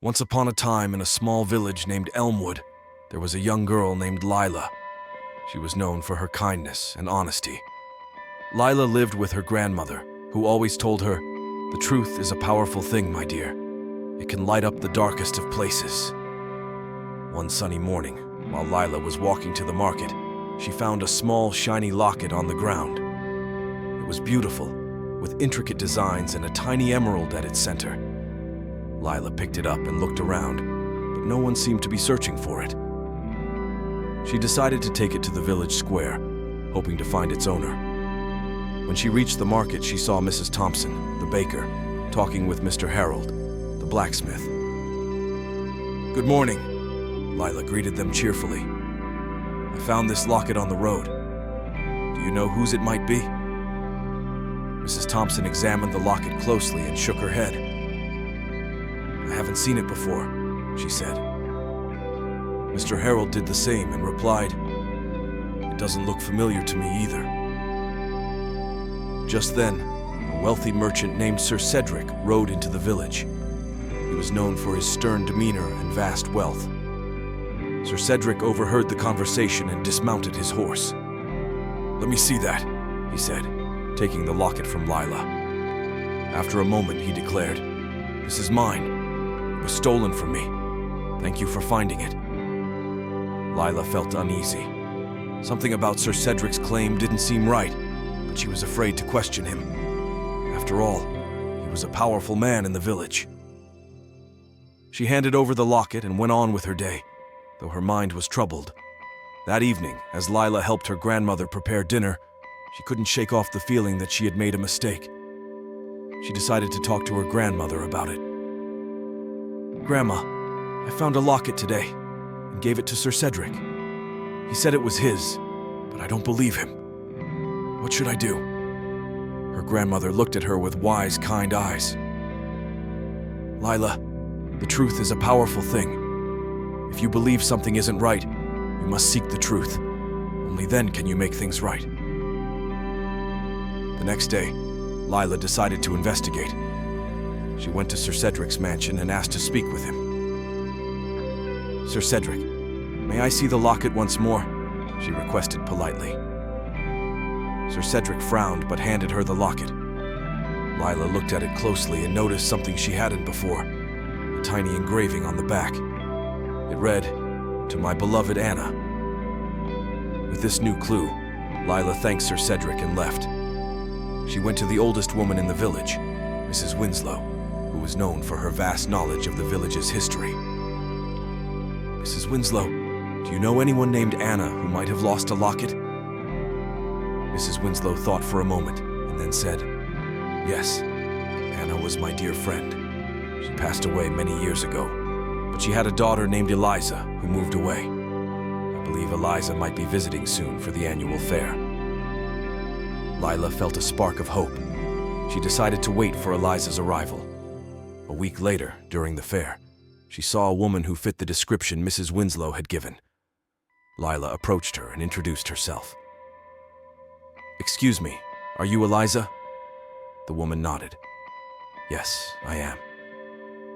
Once upon a time, in a small village named Elmwood, there was a young girl named Lila. She was known for her kindness and honesty. Lila lived with her grandmother, who always told her, "The truth is a powerful thing, my dear. It can light up the darkest of places." One sunny morning, while Lila was walking to the market, she found a small, shiny locket on the ground. It was beautiful, with intricate designs and a tiny emerald at its center. Lila picked it up and looked around, but no one seemed to be searching for it. She decided to take it to the village square, hoping to find its owner. When she reached the market, she saw Mrs. Thompson, the baker, talking with Mr. Harold, the blacksmith. "Good morning," Lila greeted them cheerfully. "I found this locket on the road. Do you know whose it might be?" Mrs. Thompson examined the locket closely and shook her head. "I haven't seen it before," she said. Mr. Harold did the same and replied, "It doesn't look familiar to me either." Just then, a wealthy merchant named Sir Cedric rode into the village. He was known for his stern demeanor and vast wealth. Sir Cedric overheard the conversation and dismounted his horse. "Let me see that," he said, taking the locket from Lila. After a moment, he declared, "This is mine. It was stolen from me. Thank you for finding it." Lila felt uneasy. Something about Sir Cedric's claim didn't seem right, but she was afraid to question him. After all, he was a powerful man in the village. She handed over the locket and went on with her day, though her mind was troubled. That evening, as Lila helped her grandmother prepare dinner, she couldn't shake off the feeling that she had made a mistake. She decided to talk to her grandmother about it. "Grandma, I found a locket today and gave it to Sir Cedric. He said it was his, but I don't believe him. What should I do?" Her grandmother looked at her with wise, kind eyes. "Lila, the truth is a powerful thing. If you believe something isn't right, you must seek the truth. Only then can you make things right." The next day, Lila decided to investigate. She went to Sir Cedric's mansion and asked to speak with him. "Sir Cedric, may I see the locket once more?" she requested politely. Sir Cedric frowned but handed her the locket. Lila looked at it closely and noticed something she hadn't before, a tiny engraving on the back. It read, "To my beloved Anna." With this new clue, Lila thanked Sir Cedric and left. She went to the oldest woman in the village, Mrs. Winslow, who was known for her vast knowledge of the village's history. "Mrs. Winslow, do you know anyone named Anna who might have lost a locket?" Mrs. Winslow thought for a moment and then said, "Yes, Anna was my dear friend. She passed away many years ago, but she had a daughter named Eliza who moved away. I believe Eliza might be visiting soon for the annual fair." Lila felt a spark of hope. She decided to wait for Eliza's arrival. A week later, during the fair, she saw a woman who fit the description Mrs. Winslow had given. Lila approached her and introduced herself. "Excuse me, are you Eliza?" The woman nodded. "Yes, I am.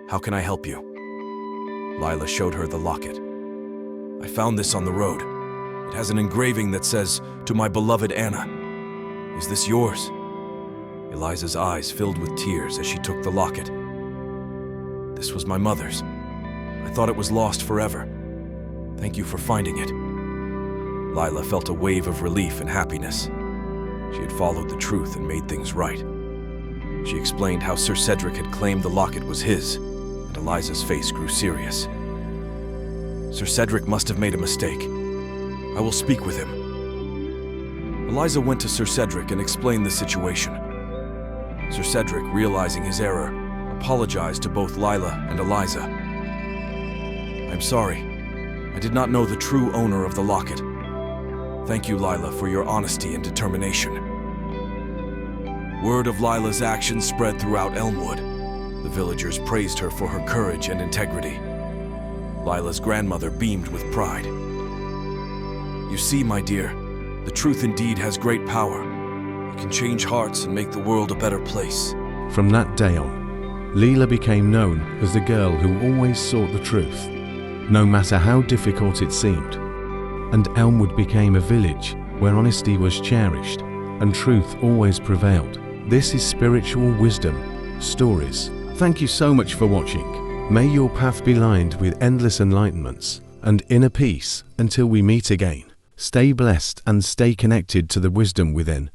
How can I help you?" Lila showed her the locket. "I found this on the road. It has an engraving that says, 'To my beloved Anna.' Is this yours?" Eliza's eyes filled with tears as she took the locket. "This was my mother's. I thought it was lost forever. Thank you for finding it." Lila felt a wave of relief and happiness. She had followed the truth and made things right. She explained how Sir Cedric had claimed the locket was his, and Eliza's face grew serious. "Sir Cedric must have made a mistake. I will speak with him." Eliza went to Sir Cedric and explained the situation. Sir Cedric, realizing his error, apologized to both Lila and Eliza. "I'm sorry. I did not know the true owner of the locket. Thank you, Lila, for your honesty and determination." Word of Lila's actions spread throughout Elmwood. The villagers praised her for her courage and integrity. Lila's grandmother beamed with pride. "You see, my dear, the truth indeed has great power. It can change hearts and make the world a better place." From that day on, Lila became known as the girl who always sought the truth, no matter how difficult it seemed. And Elmwood became a village where honesty was cherished and truth always prevailed. This is Spiritual Wisdom Stories. Thank you so much for watching. May your path be lined with endless enlightenments and inner peace until we meet again. Stay blessed and stay connected to the wisdom within.